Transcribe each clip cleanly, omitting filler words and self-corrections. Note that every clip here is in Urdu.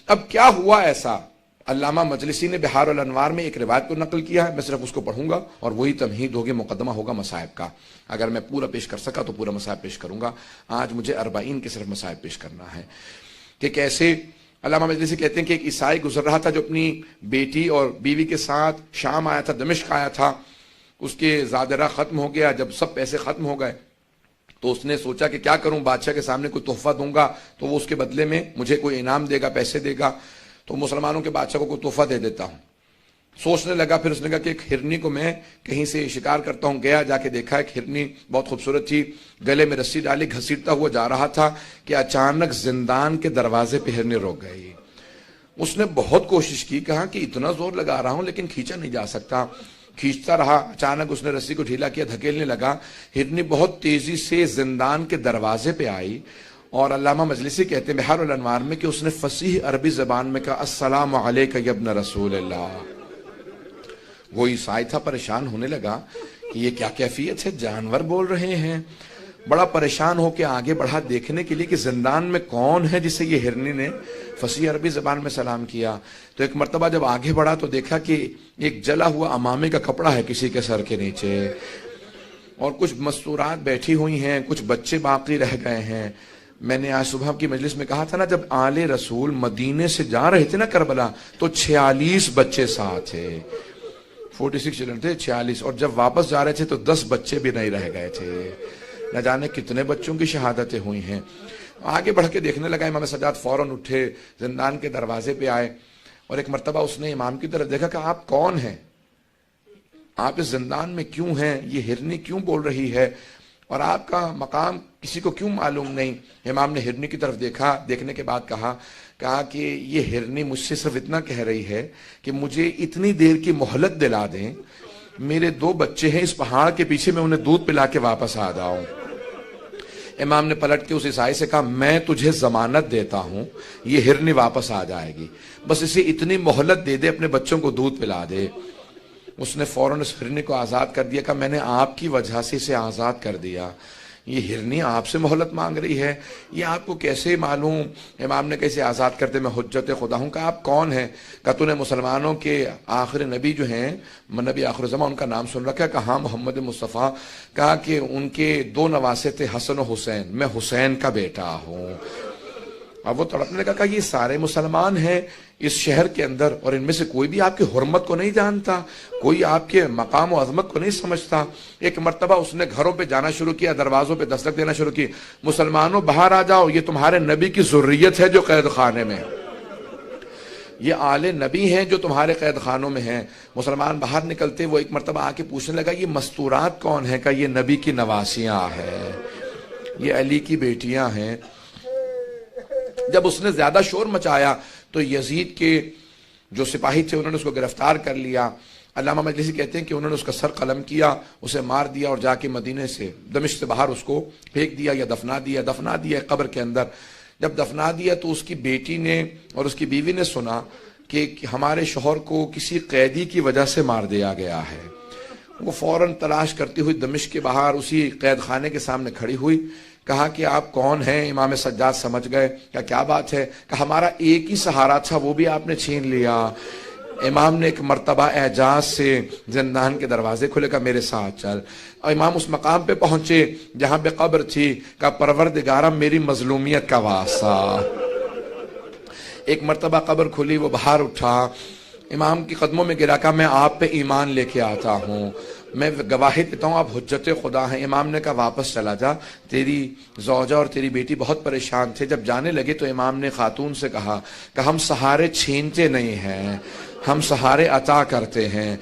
اب کیا ہوا ایسا؟ علامہ مجلسی نے بہار الانوار میں ایک روایت کو نقل کیا ہے، میں صرف اس کو پڑھوں گا اور وہی تمہید ہوگی، مقدمہ ہوگا مصائب کا۔ اگر میں پورا پیش کر سکا تو پورا مصائب پیش کروں گا، آج مجھے 40 کے صرف مصائب پیش کرنا ہے کہ کیسے علامہ مجلسی کہتے ہیں کہ ایک عیسائی گزر رہا تھا جو اپنی بیٹی اور بیوی کے ساتھ شام آیا تھا، دمشق آیا تھا، اس کے زادرہ ختم ہو گیا۔ جب سب پیسے ختم ہو گئے تو اس نے سوچا کہ کیا کروں، بادشاہ کے سامنے کوئی تحفہ دوں گا تو وہ اس کے بدلے میں مجھے کوئی انعام دے گا، پیسے دے گا، تو مسلمانوں کے بادشاہ کو کوئی تحفہ دے دیتا ہوں۔ سوچنے لگا، پھر اس نے کہا کہ ایک ہرنی کو میں کہیں سے شکار کرتا ہوں۔ گیا، جا کے دیکھا ایک ہرنی بہت خوبصورت تھی، گلے میں رسی ڈالی، گھسیٹتا ہوا جا رہا تھا کہ اچانک زندان کے دروازے پہ ہرنی رک گئی۔ اس نے بہت کوشش کی، کہا کہ اتنا زور لگا رہا ہوں لیکن کھینچا نہیں جا سکتا، کھینچتا رہا۔ اچانک اس نے رسی کو ڈھیلا کیا، دھکیلنے لگا، ہرنی بہت تیزی سے زندان کے دروازے پہ آئی، اور علامہ مجلسی کہتے ہیں بہار الانوار میں کہ اس نے فصیح عربی زبان میں کہا السلام علیک یا ابن رسول اللہ۔ وہ عیسائی تھا، پریشان ہونے لگا کہ یہ کیا کیفیت ہے، جانور بول رہے ہیں۔ بڑا پریشان ہو کے آگے بڑھا دیکھنے کے لیے کہ زندان میں کون ہے جسے یہ ہرنی نے فصیح عربی زبان میں سلام کیا۔ تو ایک مرتبہ جب آگے بڑھا تو دیکھا کہ ایک جلا ہوا امامے کا کپڑا ہے کسی کے سر کے نیچے، اور کچھ مستورات بیٹھی ہوئی ہیں، کچھ بچے باقی رہ گئے ہیں۔ میں نے آج صبح کی مجلس میں کہا تھا نا، جب آل رسول مدینے سے جا رہے تھے نا کربلا تو 46 بچے ساتھ تھے، 46 چلڈرن تھے، 46، اور جب واپس جا رہے تھے تو 10 بچے بھی نہیں رہ گئے تھے۔ نہ جانے کتنے بچوں کی شہادتیں ہوئی ہیں۔ آگے بڑھ کے دیکھنے لگا، امام سجاد فوراً اٹھے، زندان کے دروازے پہ آئے، اور ایک مرتبہ اس نے امام کی طرف دیکھا کہ آپ کون ہیں، آپ اس زندان میں کیوں ہیں، یہ ہرنی کیوں بول رہی ہے، اور آپ کا مقام کسی کو کیوں معلوم نہیں؟ امام نے ہرنی کی طرف دیکھا، دیکھنے کے بعد کہا کہ یہ ہرنی مجھ سے صرف اتنا کہہ رہی ہے کہ مجھے اتنی دیر کی مہلت دلا دیں، میرے 2 بچے ہیں اس پہاڑ کے پیچھے، میں انہیں دودھ پلا کے واپس آ جاؤں۔ امام نے پلٹ کے اس عیسائی سے کہا میں تجھے ضمانت دیتا ہوں یہ ہرنی واپس آ جائے گی، بس اسے اتنی مہلت دے دے، اپنے بچوں کو دودھ پلا دے۔ اس نے فوراً اس ہرنی کو آزاد کر دیا، کہ میں نے آپ کی وجہ سے اسے آزاد کر دیا، یہ ہرنی آپ سے مہلت مانگ رہی ہے، یہ آپ کو کیسے معلوم؟ امام نے کیسے آزاد کرتے، میں حجت خدا ہوں۔ کہا آپ کون ہیں؟ کہا تو نے مسلمانوں کے آخر نبی جو ہیں، نبی آخر زمان، ان کا نام سن رکھا ہے؟ کہا ہاں، محمد مصطفیٰ۔ کہا کہ ان کے 2 نواسے تھے، حسن و حسین، میں حسین کا بیٹا ہوں۔ اب وہ تڑپنے لگا، کہا یہ سارے مسلمان ہیں اس شہر کے اندر، اور ان میں سے کوئی بھی آپ کی حرمت کو نہیں جانتا، کوئی آپ کے مقام و عظمت کو نہیں سمجھتا۔ ایک مرتبہ اس نے گھروں پہ جانا شروع کیا، دروازوں پہ دستک دینا شروع کی، مسلمانوں باہر آ جاؤ، یہ تمہارے نبی کی ذریت ہے جو قید خانے میں، یہ آل نبی ہیں جو تمہارے قید خانوں میں ہیں۔ مسلمان باہر نکلتے، وہ ایک مرتبہ آ کے پوچھنے لگا یہ مستورات کون ہیں؟ کہا یہ نبی کی نواسیاں ہیں، یہ علی کی بیٹیاں ہیں۔ جب اس نے زیادہ شور مچایا تو یزید کے جو سپاہی تھے انہوں نے اس کو گرفتار کر لیا۔ علامہ مجلسی کہتے ہیں کہ انہوں نے اس کا سر قلم کیا، اسے مار دیا، اور جا کے مدینے سے، دمشق سے باہر اس کو پھینک دیا یا دفنا دیا قبر کے اندر۔ جب دفنا دیا تو اس کی بیٹی نے اور اس کی بیوی نے سنا کہ ہمارے شوہر کو کسی قیدی کی وجہ سے مار دیا گیا ہے۔ وہ فوراً تلاش کرتی ہوئی دمشق کے باہر اسی قید خانے کے سامنے کھڑی ہوئی، کہا کہ آپ کون ہیں؟ امام سجاد سمجھ گئے، کیا بات ہے؟ کہ ہمارا ایک ہی سہارا تھا وہ بھی آپ نے چھین لیا۔ امام نے ایک مرتبہ اعجاز سے زندان کے دروازے کھلے، کہا میرے ساتھ چل۔ اور امام اس مقام پہ پہنچے جہاں پہ قبر تھی، کہا پروردگارہ میری مظلومیت کا واسطہ۔ ایک مرتبہ قبر کھلی، وہ باہر اٹھا، امام کی قدموں میں گرا، کہا میں آپ پہ ایمان لے کے آتا ہوں، میں گواہی دیتا ہوں آپ حجت خدا ہیں۔ امام نے کہا واپس چلا جا، تیری زوجہ اور تیری بیٹی بہت پریشان تھے۔ جب جانے لگے تو امام نے خاتون سے کہا کہ ہم سہارے چھینتے نہیں ہیں، ہم سہارے عطا کرتے ہیں۔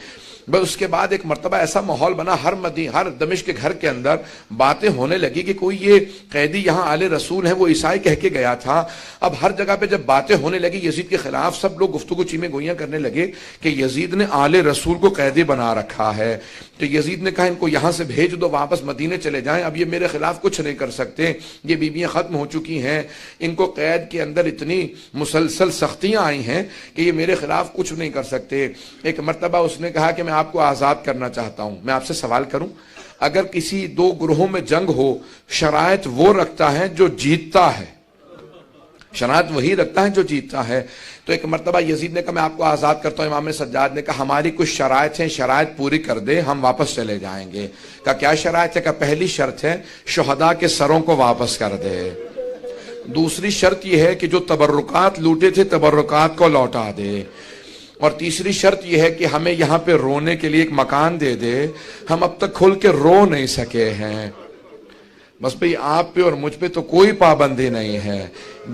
بس اس کے بعد ایک مرتبہ ایسا ماحول بنا، ہر دمشق کے گھر کے اندر باتیں ہونے لگی کہ کوئی یہ قیدی یہاں آل رسول ہیں، وہ عیسائی کہہ کے گیا تھا۔ اب ہر جگہ پہ جب باتیں ہونے لگی یزید کے خلاف، سب لوگ گفتگو چیمیں گوئیاں کرنے لگے کہ یزید نے آل رسول کو قیدی بنا رکھا ہے۔ تو یزید نے کہا ان کو یہاں سے بھیج دو، واپس مدینے چلے جائیں، اب یہ میرے خلاف کچھ نہیں کر سکتے، یہ بیویاں ختم ہو چکی ہیں، ان کو قید کے اندر اتنی مسلسل سختیاں آئی ہیں کہ یہ میرے خلاف کچھ نہیں کر سکتے۔ ایک مرتبہ اس نے کہا کہ میں آپ کو آزاد کرنا چاہتا ہوں، میں آپ سے سوال کروں، اگر کسی 2 گروہوں میں جنگ ہو، شرائط وہ رکھتا ہے جو جیتتا ہے، شرائط وہی رکھتا ہے جو جیتتا ہے. تو ایک مرتبہ یزید نے کہا میں آپ کو آزاد کرتا ہوں. امام سجاد نے کہا ہماری کچھ شرائط ہیں, شرائط پوری کر دے ہم واپس چلے جائیں گے. کہا کیا شرائط ہے؟ کہا پہلی شرط ہے شہداء کے سروں کو واپس کر دے. دوسری شرط یہ ہے کہ جو تبرکات لوٹے تھے تبرکات کو لوٹا دے. اور تیسری شرط یہ ہے کہ ہمیں یہاں پہ رونے کے لیے ایک مکان دے دے, ہم اب تک کھل کے رو نہیں سکے ہیں. بس بھئی آپ پہ اور مجھ پہ تو کوئی پابندی نہیں ہے,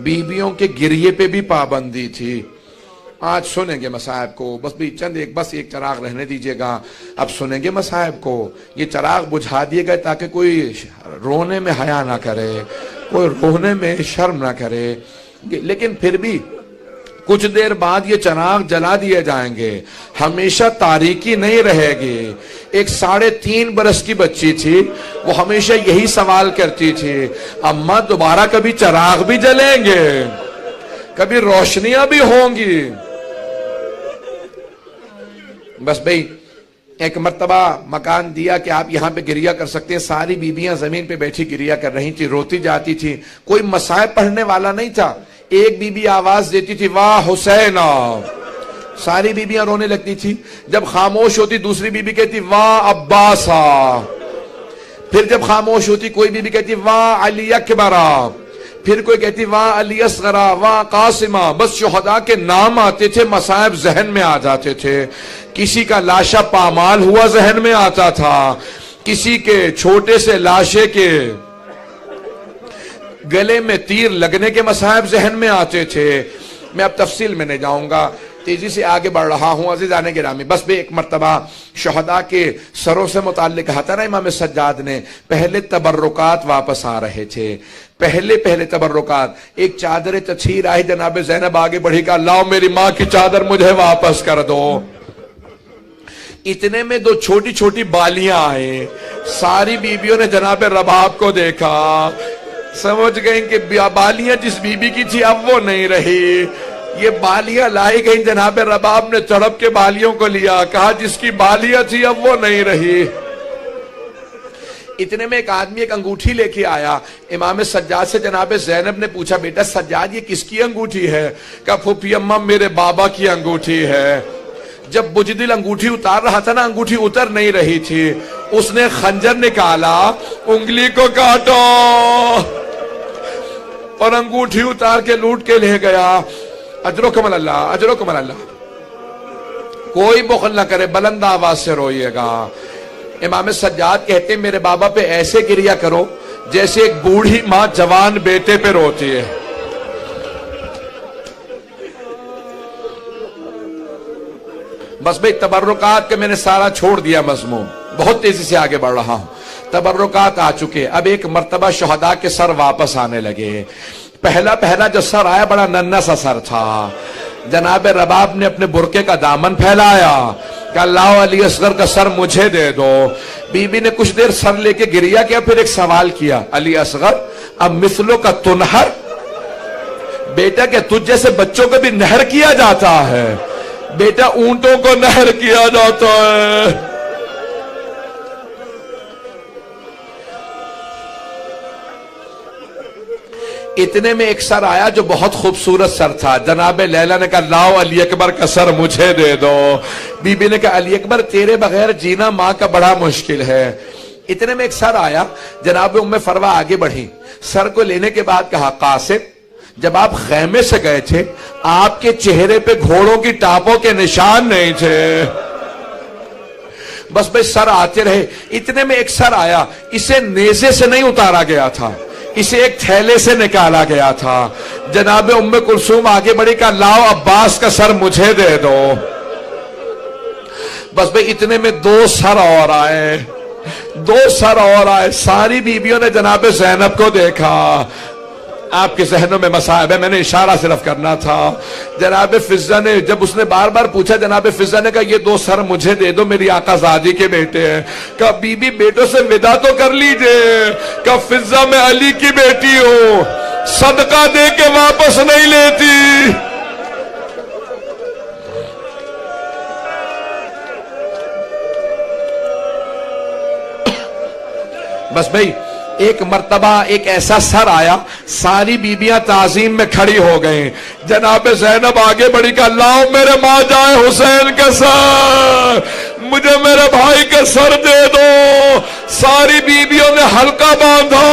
بیویوں کے گریے پہ بھی پابندی تھی. آج سنیں گے مصائب کو, بس بھی بس ایک چراغ رہنے دیجئے گا. اب سنیں گے مصائب کو, یہ چراغ بجھا دیے گئے تاکہ کوئی رونے میں حیا نہ کرے, کوئی رونے میں شرم نہ کرے. لیکن پھر بھی کچھ دیر بعد یہ چراغ جلا دیے جائیں گے, ہمیشہ تاریکی نہیں رہے گی. ایک 3.5 برس کی بچی تھی, وہ ہمیشہ یہی سوال کرتی تھی, اماں دوبارہ کبھی چراغ بھی جلیں گے, کبھی روشنیاں بھی ہوں گی. بس بھئی ایک مرتبہ مکان دیا کہ آپ یہاں پہ گریہ کر سکتے ہیں. ساری بیویاں زمین پہ بیٹھی گریہ کر رہی تھی, روتی جاتی تھی. کوئی مصائب پڑھنے والا نہیں تھا. ایک بی بی آواز دیتی تھی واہ حسین, ساری بیویاں رونے لگتی تھی. جب خاموش ہوتی دوسری بی بی کہتی واہ عباسا. پھر جب خاموش ہوتی کوئی بی بی کہتی واہ علی اکبرا. پھر کوئی کہتی واہ علی اصغرا, واہ قاسمہ. بس شہداء کے نام آتے تھے, مصائب ذہن میں آ جاتے تھے. کسی کا لاشا پامال ہوا ذہن میں آتا تھا, کسی کے چھوٹے سے لاشے کے گلے میں تیر لگنے کے مصائب ذہن میں آتے تھے. میں اب تفصیل میں نہیں جاؤں گا, تیزی سے آگے بڑھ رہا ہوں عزیزان گرامی. بس بھی ایک مرتبہ شہداء کے سروں سے متعلق کہا تھا نا امام سجاد نے, پہلے تبرکات واپس آ رہے تھے. پہلے تبرکات. ایک چادر تطہیر آئی, جناب زینب آگے بڑھی کہا لاؤ میری ماں کی چادر مجھے واپس کر دو. اتنے میں 2 چھوٹی چھوٹی بالیاں آئیں. ساری بیویوں نے جناب رباب کو دیکھا, سمجھ گئیں کہ بالیاں جس بی بی کی تھی اب وہ نہیں رہی. یہ بالیاں لائی گئیں, جناب رباب نے تڑپ کے بالیوں کو لیا, کہا جس کی بالیاں تھی اب وہ نہیں رہی. اتنے میں ایک آدمی ایک انگوٹھی لے کے آیا. امام سجاد سے جناب زینب نے پوچھا بیٹا سجاد یہ کس کی انگوٹھی ہے؟ کہا پھوپھی اماں میرے بابا کی انگوٹھی ہے. جب بجدل انگوٹھی اتار رہا تھا نا, انگوٹھی اتر نہیں رہی تھی. اس نے خنجر نکالا, انگلی کو کاٹو, اور انگوٹھی اتار کے لوٹ کے لے گیا. اجرکم اللہ, اجرکم اللہ. کوئی بخل نہ کرے, بلند آواز سے روئیے گا. امام سجاد کہتے ہیں میرے بابا پہ ایسے گریہ کرو جیسے ایک بوڑھی ماں جوان بیٹے پہ روتی ہے. بس بھئی تبرکات کے میں نے سارا چھوڑ دیا مضمون, بہت تیزی سے آگے بڑھ رہا ہوں. تبرکات آ چکے. اب ایک مرتبہ شہداء کے سر واپس آنے لگے. پہلا جو سر آیا بڑا ننھا سا سر تھا. جناب رباب نے اپنے برقے کا دامن پھیلایا, کہ لاؤ علی اصغر کا سر مجھے دے دو. بی بی نے کچھ دیر سر لے کے گریہ کیا, پھر ایک سوال کیا, علی اصغر اب مثلوں کا تنہر, بیٹا کہ تجھ جیسے بچوں کو بھی نہر کیا جاتا ہے؟ بیٹا اونٹوں کو نہر کیا جاتا ہے. اتنے میں ایک سر آیا جو بہت خوبصورت سر تھا. جناب لیلا نے کہا لاؤ علی اکبر کا سر مجھے دے دو. بی بی نے کہا علی اکبر تیرے بغیر جینا ماں کا بڑا مشکل ہے. اتنے میں ایک سر آیا, جناب ام فروہ آگے بڑھی. سر کو لینے کے بعد کہا قاسم جب آپ خیمے سے گئے تھے آپ کے چہرے پہ گھوڑوں کی ٹاپوں کے نشان نہیں تھے. بس بھئی سر آتے رہے. اتنے میں ایک سر آیا, اسے نیزے سے نہیں اتارا گیا تھا, اسے ایک تھیلے سے نکالا گیا تھا. جناب ام کلثوم آگے بڑھی کہا لاؤ عباس کا سر مجھے دے دو. بس بھئی اتنے میں 2 سر اور آئے, 2 سر اور آئے. ساری بیویوں نے جناب زینب کو دیکھا. آپ کے ذہنوں میں مصائب ہے, میں نے اشارہ صرف کرنا تھا. جناب فضہ نے جب اس نے بار بار پوچھا, جناب فضہ نے کہا یہ 2 سر مجھے دے دو, میری آقا زادی کے بیٹے ہیں. کہا بی بی بیٹوں سے ودا تو کر لیجئے. کہا فضہ میں علی کی بیٹی ہوں, صدقہ دے کے واپس نہیں لیتی. بس بھئی ایک مرتبہ ایک ایسا سر آیا، ساری بیبیاں تعظیم میں کھڑی ہو گئیں، جناب زینب آگے بڑھی کہ اللہ میرے ماں جائے حسین کا سر، مجھے میرے بھائی کا سر دے دو۔ ساری بیبیوں نے حلقہ باندھا،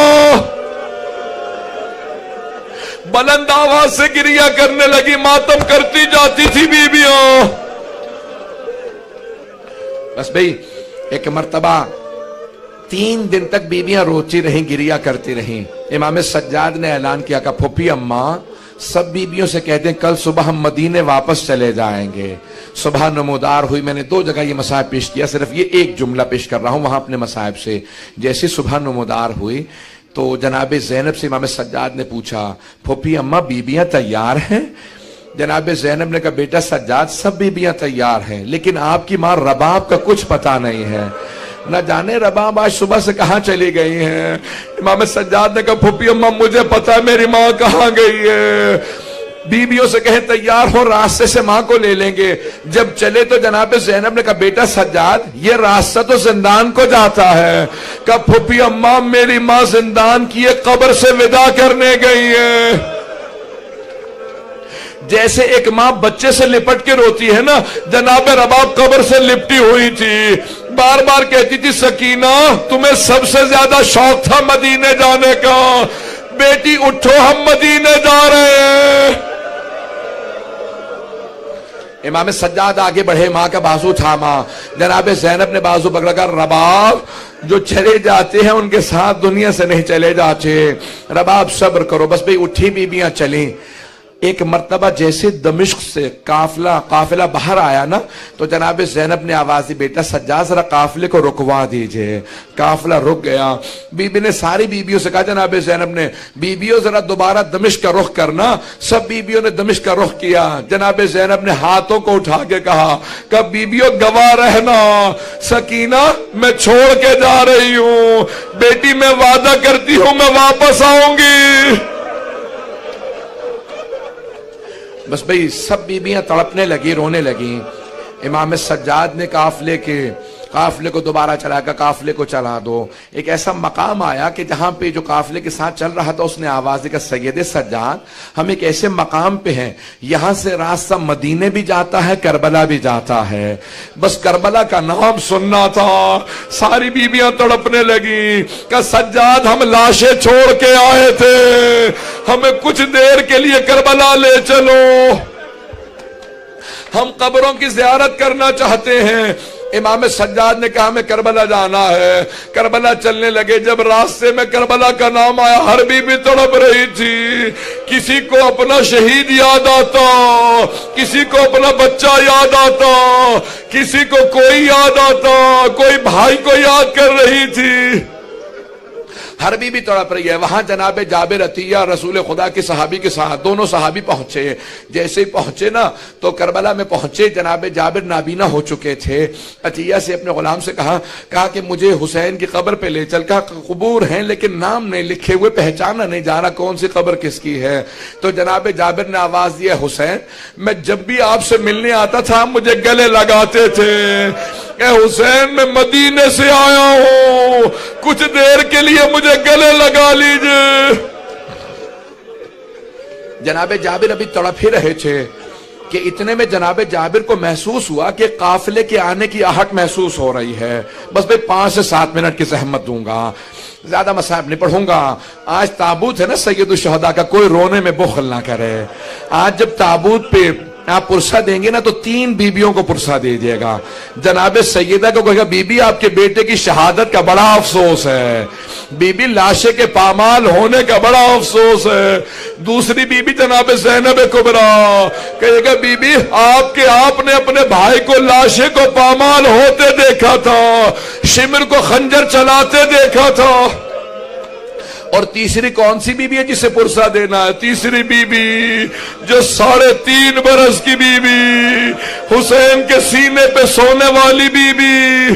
بلند آواز سے گریہ کرنے لگی، ماتم کرتی جاتی تھی بیبیاں۔ بس بھئی ایک مرتبہ 3 دن تک بیبیاں روتی رہیں، گریہ کرتی رہیں۔ امام سجاد نے اعلان کیا کہ پھوپھی اماں سب بیبیوں سے کہتے ہیں کل صبح ہم مدینے واپس چلے جائیں گے۔ صبح نمودار ہوئی، میں نے 2 جگہ یہ مصائب پیش کیا، صرف یہ ایک جملہ پیش کر رہا ہوں وہاں اپنے مصائب سے۔ جیسی صبح نمودار ہوئی تو جناب زینب سے امام سجاد نے پوچھا پھوپھی اماں بیبیاں تیار ہیں؟ جناب زینب نے کہا بیٹا سجاد سب بیبیاں تیار ہیں، لیکن آپ کی ماں رباب کا کچھ پتہ نہیں ہے، نہ جانے رباب آج صبح سے کہاں چلی گئی ہیں۔ امام سجاد نے کہا پھوپھی اماں مجھے پتا ہے میری ماں کہاں گئی ہے، بیبیوں سے کہیں تیار ہو، راستے سے ماں کو لے لیں گے۔ جب چلے تو جناب زینب نے کہا بیٹا سجاد یہ راستہ تو زندان کو جاتا ہے۔ کہا پھوپھی اماں میری ماں زندان کی ایک قبر سے وداع کرنے گئی ہے۔ جیسے ایک ماں بچے سے لپٹ کے روتی ہے نا، جناب رباب قبر سے لپٹی ہوئی تھی، بار بار کہتی تھی سکینہ تمہیں سب سے زیادہ شوق تھا مدینے جانے کا، بیٹی اٹھو ہم مدینے جا رہے ہیں۔ امام سجاد آگے بڑھے، ماں کا بازو تھاما، جناب زینب نے بازو پکڑا کر رباب جو چلے جاتے ہیں ان کے ساتھ دنیا سے نہیں چلے جاتے، رباب صبر کرو۔ بس بھئی اٹھی بیبیاں چلیں۔ ایک مرتبہ جیسے دمشق سے قافلہ باہر آیا نا تو جناب زینب نے آواز دی بیٹا سجاد ذرا قافلے کو رکوا دیجئے۔ قافلہ رک گیا، بی بی نے ساری بیبیوں سے کہا جناب زینب نے بیبیوں ذرا دوبارہ دمشق کا رخ کرنا۔ سب بیبیوں نے دمشق کا رخ کیا۔ جناب زینب نے ہاتھوں کو اٹھا کے کہا کہ بیبیوں گواہ رہنا، سکینہ میں چھوڑ کے جا رہی ہوں، بیٹی میں وعدہ کرتی ہوں میں واپس آؤں گی۔ بس بھئی سب بیبیاں تڑپنے لگی، رونے لگیں۔ امام سجاد نے قافلے کو دوبارہ چلا کر قافلے کو چلا دو۔ ایک ایسا مقام آیا کہ جہاں پہ جو قافلے کے ساتھ چل رہا تھا اس نے آواز دی کہ سید سجاد ہم ایک ایسے مقام پہ ہیں یہاں سے راستہ مدینے بھی جاتا ہے کربلا بھی جاتا ہے، بس کربلا کا نام سننا تھا۔ ساری بیبیاں تڑپنے لگی کہ سجاد ہم لاشیں چھوڑ کے آئے تھے، ہمیں کچھ دیر کے لیے کربلا لے چلو، ہم قبروں کی زیارت کرنا چاہتے ہیں۔ امام سجاد نے کہا ہمیں کربلا جانا ہے۔ کربلا چلنے لگے، جب راستے میں کربلا کا نام آیا ہر بیوی تڑپ رہی تھی، کسی کو اپنا شہید یاد آتا، کسی کو اپنا بچہ یاد آتا، کسی کو کوئی یاد آتا، کوئی بھائی کو یاد کر رہی تھی، ہر بیوی تڑپ رہی ہے۔ وہاں جناب جابر عطیہ رسول خدا کے صحابی کے ساتھ دونوں صحابی پہنچے۔ جیسے ہی پہنچے نا تو کربلا میں پہنچے، جناب جابر نابینا ہو چکے تھے۔ عطیہ سے اپنے غلام سے کہا کہ مجھے حسین کی قبر پہ لے چل۔ کہا قبور ہیں لیکن نام نہیں لکھے ہوئے، پہچانا نہیں جا رہا کون سی قبر کس کی ہے۔ تو جناب جابر نے آواز دی حسین میں جب بھی آپ سے ملنے آتا تھا مجھے گلے لگاتے تھے، اے حسین میں مدینے سے آیا ہوں، کچھ دیر کے لیے مجھے گلے لگا لیجئے۔ جناب جابر ابھی تڑپ ہی رہے تھے کہ اتنے میں جناب جابر کو محسوس ہوا کہ قافلے کے آنے کی آہٹ محسوس ہو رہی ہے۔ بس بھئی 5 سے 7 منٹ کی زحمت دوں گا، زیادہ مصائب نہیں پڑھوں گا۔ آج تابوت ہے نا سید الشہداء کا، کوئی رونے میں بخل نہ کرے۔ آج جب تابوت پہ آپ پرسہ دیں گے نا تو 3 بیبیوں کو پرسہ دے دیے گا۔ جناب سیدہ کو کہے گا بی بی آپ کے بیٹے کی شہادت کا بڑا افسوس ہے، بی بی لاشے کے پامال ہونے کا بڑا افسوس ہے۔ دوسری بی بی جناب زینب کبریٰ کہے گا بی بی آپ نے اپنے بھائی کو لاشے کو پامال ہوتے دیکھا تھا، شمر کو خنجر چلاتے دیکھا تھا۔ اور تیسری کون سی بی بی ہے جسے پرسہ دینا ہے؟ تیسری بی بی جو 3.5 برس کی بی بی، حسین کے سینے پہ سونے والی بی بی۔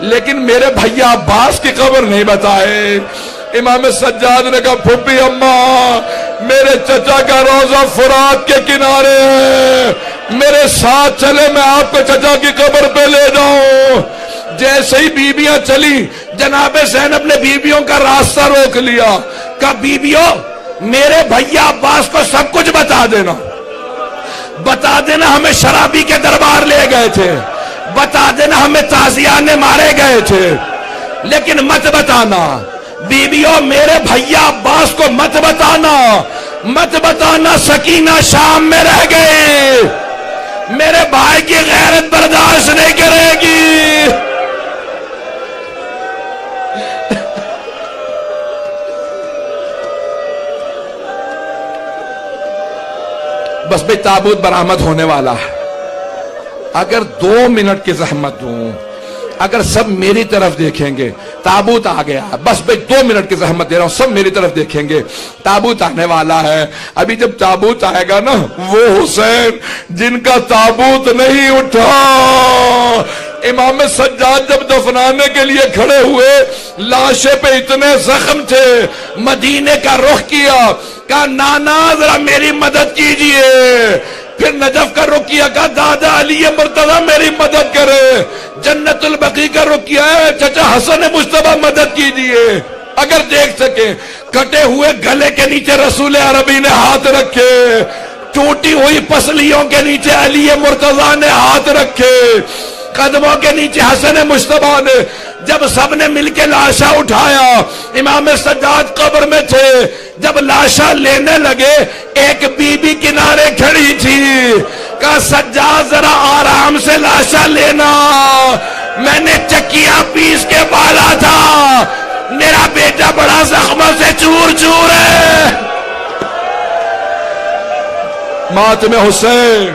لیکن میرے بھیا عباس کی قبر نہیں بتائے۔ امام سجاد نے کہا پھوپھی اماں میرے چچا کا روضہ فرات کے کنارے ہے، میرے ساتھ چلے میں آپ کو چچا کی قبر پہ لے جاؤں۔ جیسے ہی بیویاں چلی جناب زینب نے بیویوں کا راستہ روک لیا، کہا بیویوں میرے بھیا عباس کو سب کچھ بتا دینا، بتا دینا ہمیں شرابی کے دربار لے گئے تھے، بتا دینا ہمیں تازیانے مارے گئے تھے، لیکن مت بتانا بیویوں میرے بھیا عباس کو مت بتانا، مت بتانا سکینہ شام میں رہ گئے، میرے بھائی کی غیرت برداشت نہیں کرے گی۔ بس بھئی تابوت برآمد ہونے والا ہے، اگر 2 منٹ کی زحمت دوں، اگر سب میری طرف دیکھیں گے تابوت آ گیا، بس بھئی 2 منٹ کی زحمت دے رہا ہوں، سب میری طرف دیکھیں گے تابوت آنے والا ہے۔ ابھی جب تابوت آئے گا نا، وہ حسین جن کا تابوت نہیں اٹھا، امام سجاد جب دفنانے کے لیے کھڑے ہوئے لاشے پہ اتنے زخم تھے، مدینے کا رخ کیا، کہا نانا ذرا میری مدد کیجئے، پھر نجف کا رخ کیا، کہا دادا علی مرتضی میری مدد کرے، جنت البقیع کا رخ کیا ہے چچا حسن مجتبی مدد کیجئے۔ اگر دیکھ سکے کٹے ہوئے گلے کے نیچے رسول عربی نے ہاتھ رکھے، ٹوٹی ہوئی پسلیوں کے نیچے علی مرتضی نے ہاتھ رکھے، قدموں کے نیچے حسن مجتبی نے، جب سب نے مل کے لاشا اٹھایا، امام سجاد قبر میں تھے، جب لاشا لینے لگے ایک بی بی کنارے کھڑی تھی، کہا سجاد ذرا آرام سے لاشا لینا، میں نے چکیاں پیس کے بالا تھا، میرا بیٹا بڑا زخموں سے چور چور ہے۔ ماتم حسین